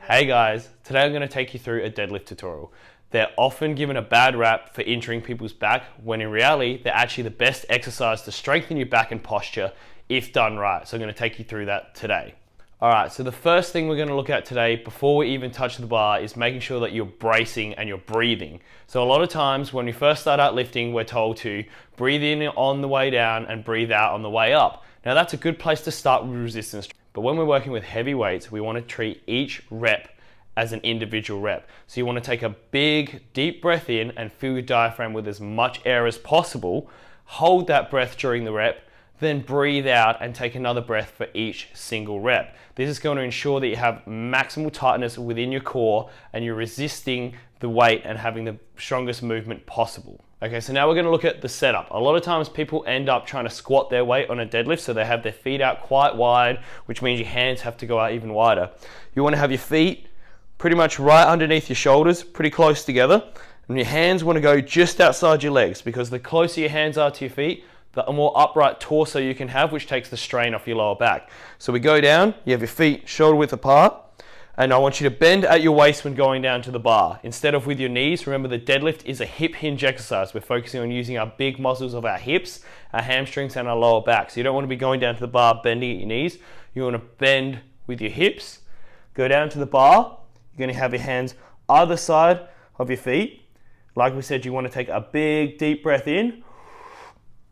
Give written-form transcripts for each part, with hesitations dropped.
Hey guys, today I'm going to take you through a deadlift tutorial. They're often given a bad rap for injuring people's back, when in reality, they're actually the best exercise to strengthen your back and posture if done right. So I'm going to take you through that today. Alright, so the first thing we're going to look at today before we even touch the bar is making sure that you're bracing and you're breathing. So a lot of times when we first start out lifting, we're told to breathe in on the way down and breathe out on the way up. Now that's a good place to start with resistance. But when we're working with heavy weights, we want to treat each rep as an individual rep. So you want to take a big, deep breath in and fill your diaphragm with as much air as possible. Hold that breath during the rep, then breathe out and take another breath for each single rep. This is going to ensure that you have maximal tightness within your core and you're resisting the weight and having the strongest movement possible. Okay, so now we're going to look at the setup. A lot of times people end up trying to squat their weight on a deadlift, so they have their feet out quite wide, which means your hands have to go out even wider. You want to have your feet pretty much right underneath your shoulders, pretty close together, and your hands want to go just outside your legs, because the closer your hands are to your feet, the more upright torso you can have, which takes the strain off your lower back. So we go down, you have your feet shoulder width apart, and I want you to bend at your waist when going down to the bar. Instead of with your knees, remember the deadlift is a hip hinge exercise. We're focusing on using our big muscles of our hips, our hamstrings, and our lower back. So you don't want to be going down to the bar bending at your knees. You want to bend with your hips, go down to the bar. You're going to have your hands either side of your feet. Like we said, you want to take a big deep breath in.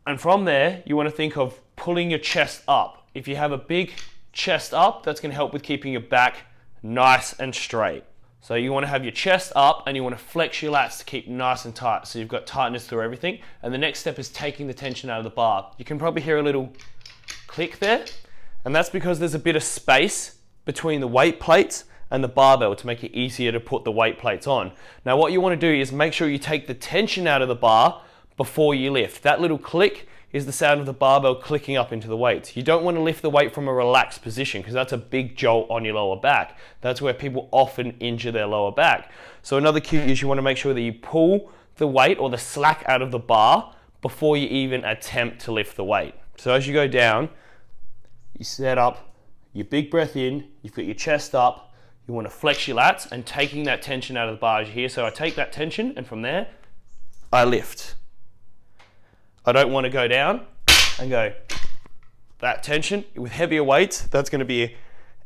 And from there, you want to think of pulling your chest up. If you have a big chest up, that's going to help with keeping your back nice and straight. So you want to have your chest up and you want to flex your lats to keep nice and tight. So you've got tightness through everything. And the next step is taking the tension out of the bar. You can probably hear a little click there. And that's because there's a bit of space between the weight plates and the barbell to make it easier to put the weight plates on. Now what you want to do is make sure you take the tension out of the bar before you lift. That little click is the sound of the barbell clicking up into the weights. You don't want to lift the weight from a relaxed position, because that's a big jolt on your lower back. That's where people often injure their lower back. So another cue is you want to make sure that you pull the weight or the slack out of the bar before you even attempt to lift the weight. So as you go down, you set up your big breath in, you've got your chest up, you want to flex your lats and taking that tension out of the bar as you hear. So I take that tension and from there, I lift. I don't want to go down and go that tension. With heavier weights, that's going to be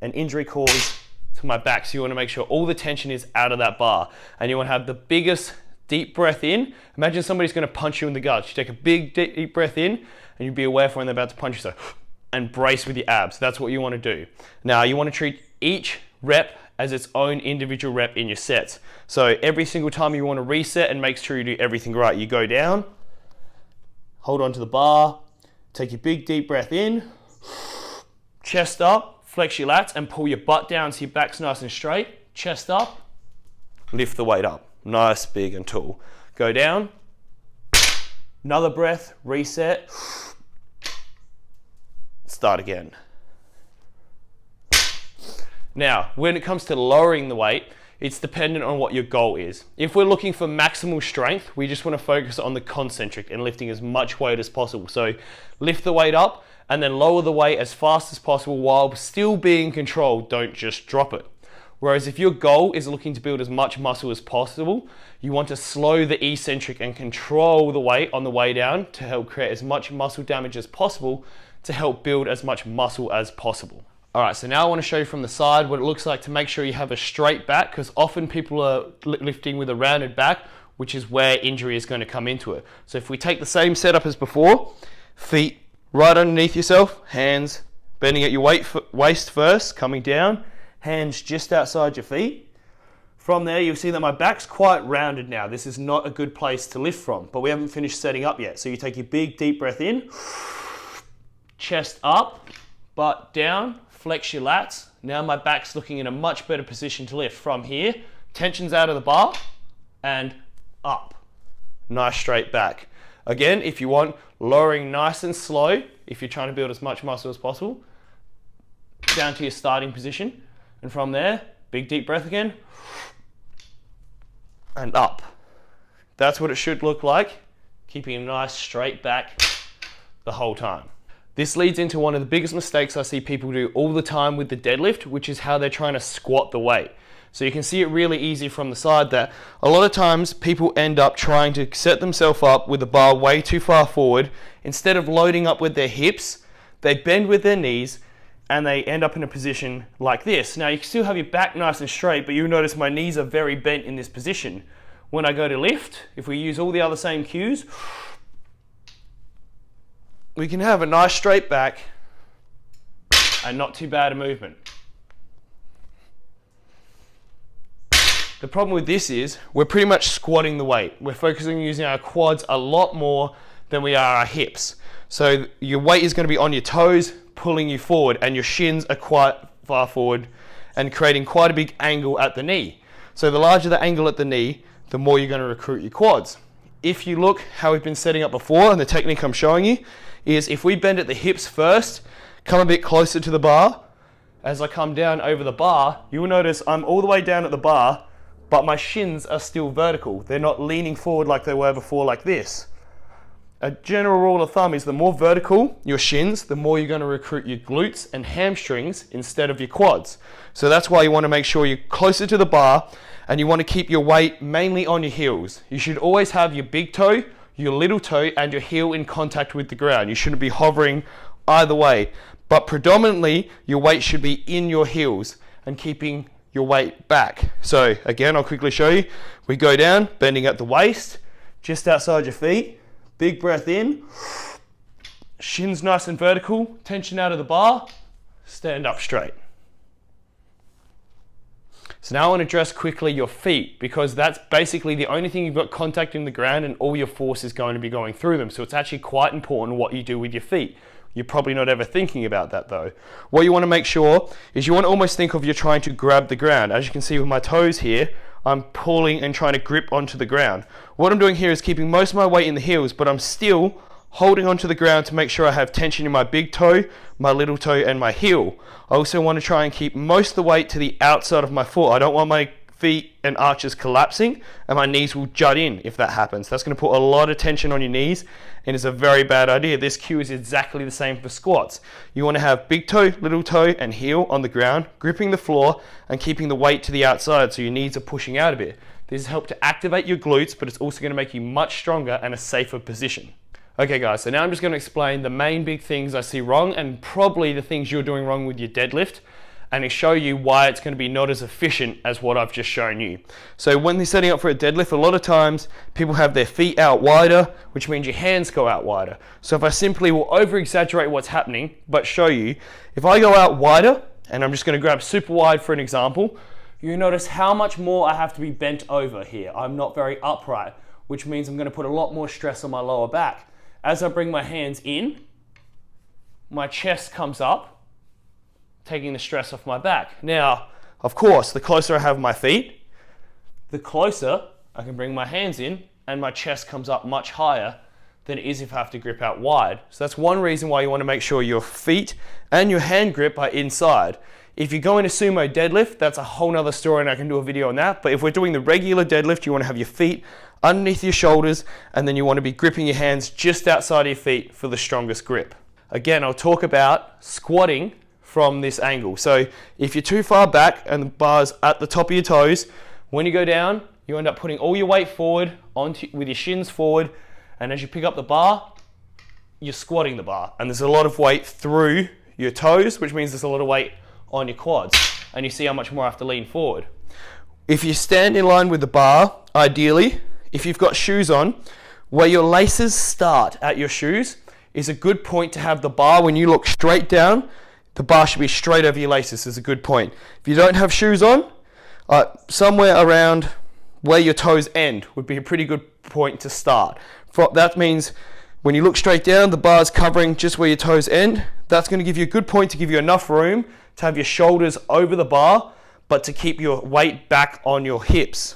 an injury cause to my back. So you want to make sure all the tension is out of that bar. And you want to have the biggest deep breath in. Imagine somebody's going to punch you in the guts. You take a big deep breath in and you be aware for when they're about to punch you. So, and brace with your abs. That's what you want to do. Now you want to treat each rep as its own individual rep in your sets. So every single time you want to reset and make sure you do everything right. You go down, hold on to the bar, take your big deep breath in, chest up, flex your lats and pull your butt down so your back's nice and straight, chest up, lift the weight up, nice, big and tall. Go down, another breath, reset, start again. Now, when it comes to lowering the weight, it's dependent on what your goal is. If we're looking for maximal strength, we just want to focus on the concentric and lifting as much weight as possible. So lift the weight up and then lower the weight as fast as possible while still being controlled. Don't just drop it. Whereas if your goal is looking to build as much muscle as possible, you want to slow the eccentric and control the weight on the way down to help create as much muscle damage as possible to help build as much muscle as possible. Alright, so now I want to show you from the side what it looks like to make sure you have a straight back, because often people are lifting with a rounded back, which is where injury is going to come into it. So if we take the same setup as before, feet right underneath yourself, hands bending at your waist first, coming down, hands just outside your feet. From there, you'll see that my back's quite rounded now. This is not a good place to lift from, but we haven't finished setting up yet. So you take your big deep breath in, chest up, butt down, flex your lats. Now my back's looking in a much better position to lift. From here, tension's out of the bar and up. Nice straight back. Again, if you want, lowering nice and slow, if you're trying to build as much muscle as possible, down to your starting position. And from there, big deep breath again, and up. That's what it should look like, keeping a nice straight back the whole time. This leads into one of the biggest mistakes I see people do all the time with the deadlift, which is how they're trying to squat the weight. So you can see it really easy from the side that a lot of times people end up trying to set themselves up with the bar way too far forward. Instead of loading up with their hips, they bend with their knees and they end up in a position like this. Now you can still have your back nice and straight, but you'll notice my knees are very bent in this position. When I go to lift, if we use all the other same cues, we can have a nice straight back and not too bad a movement. The problem with this is we're pretty much squatting the weight. We're focusing on using our quads a lot more than we are our hips. So your weight is going to be on your toes, pulling you forward, and your shins are quite far forward and creating quite a big angle at the knee. So the larger the angle at the knee, the more you're going to recruit your quads. If you look how we've been setting up before, and the technique I'm showing you is if we bend at the hips first, come a bit closer to the bar. As I come down over the bar, you will notice I'm all the way down at the bar, but my shins are still vertical. They're not leaning forward like they were before, like this. A general rule of thumb is the more vertical your shins, the more you're going to recruit your glutes and hamstrings instead of your quads. So that's why you want to make sure you're closer to the bar and you want to keep your weight mainly on your heels. You should always have your big toe, your little toe, and your heel in contact with the ground. You shouldn't be hovering either way, but predominantly your weight should be in your heels and keeping your weight back. So again, I'll quickly show you. We go down, bending at the waist, just outside your feet. Big breath in, shins nice and vertical, tension out of the bar, stand up straight. So now I want to address quickly your feet, because that's basically the only thing you've got contacting the ground and all your force is going to be going through them. So it's actually quite important what you do with your feet. You're probably not ever thinking about that though. What you want to make sure is you want to almost think of you're trying to grab the ground. As you can see with my toes here, I'm pulling and trying to grip onto the ground. What I'm doing here is keeping most of my weight in the heels, but I'm still holding onto the ground to make sure I have tension in my big toe, my little toe, and my heel. I also want to try and keep most of the weight to the outside of my foot. I don't want my feet and arches collapsing and my knees will jut in if that happens. That's going to put a lot of tension on your knees and it's a very bad idea. This cue is exactly the same for squats. You want to have big toe, little toe, and heel on the ground, gripping the floor and keeping the weight to the outside so your knees are pushing out a bit. This has helped to activate your glutes, but it's also going to make you much stronger and a safer position. Okay guys, so now I'm just going to explain the main big things I see wrong and probably the things you're doing wrong with your deadlift, and to show you why it's going to be not as efficient as what I've just shown you. So when they're setting up for a deadlift, a lot of times people have their feet out wider, which means your hands go out wider. So if I simply will over exaggerate what's happening, but show you, if I go out wider, and I'm just going to grab super wide for an example, you notice how much more I have to be bent over here. I'm not very upright, which means I'm going to put a lot more stress on my lower back. As I bring my hands in, my chest comes up, taking the stress off my back. Now, of course, the closer I have my feet, the closer I can bring my hands in and my chest comes up much higher than it is if I have to grip out wide. So that's one reason why you want to make sure your feet and your hand grip are inside. If you go into sumo deadlift, that's a whole nother story and I can do a video on that. But if we're doing the regular deadlift, you want to have your feet underneath your shoulders and then you want to be gripping your hands just outside of your feet for the strongest grip. Again, I'll talk about squatting from this angle. So if you're too far back and the bar's at the top of your toes, when you go down, you end up putting all your weight forward with your shins forward, and as you pick up the bar, you're squatting the bar. And there's a lot of weight through your toes, which means there's a lot of weight on your quads. And you see how much more I have to lean forward. If you stand in line with the bar, ideally, if you've got shoes on, where your laces start at your shoes is a good point to have the bar. When you look straight down, the bar should be straight over your laces is a good point. If you don't have shoes on, somewhere around where your toes end would be a pretty good point to start. That means when you look straight down, the bar's covering just where your toes end. That's going to give you a good point to give you enough room to have your shoulders over the bar, but to keep your weight back on your hips.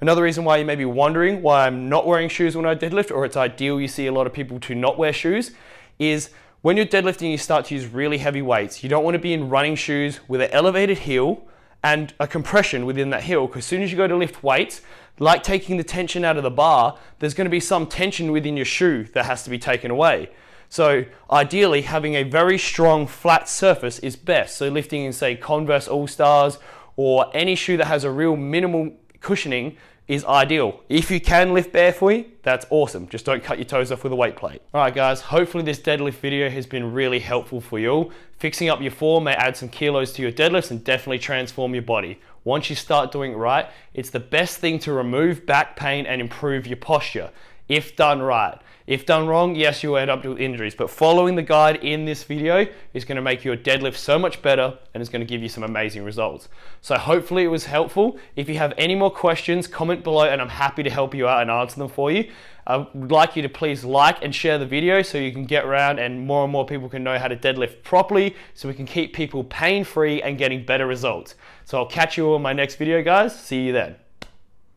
Another reason why you may be wondering why I'm not wearing shoes when I deadlift, or it's ideal you see a lot of people to not wear shoes, is when you're deadlifting, you start to use really heavy weights. You don't want to be in running shoes with an elevated heel and a compression within that heel, because as soon as you go to lift weights, like taking the tension out of the bar, there's going to be some tension within your shoe that has to be taken away. So ideally, having a very strong flat surface is best. So lifting in, say, Converse All-Stars or any shoe that has a real minimal cushioning is ideal. If you can lift barefoot, that's awesome. Just don't cut your toes off with a weight plate. All right, guys, hopefully this deadlift video has been really helpful for you all. Fixing up your form may add some kilos to your deadlifts and definitely transform your body. Once you start doing it right, it's the best thing to remove back pain and improve your posture, if done right. If done wrong, yes, you'll end up with injuries, but following the guide in this video is going to make your deadlift so much better and it's going to give you some amazing results. So hopefully it was helpful. If you have any more questions, comment below and I'm happy to help you out and answer them for you. I would like you to please like and share the video so you can get around and more people can know how to deadlift properly so we can keep people pain-free and getting better results. So I'll catch you all in my next video, guys. See you then.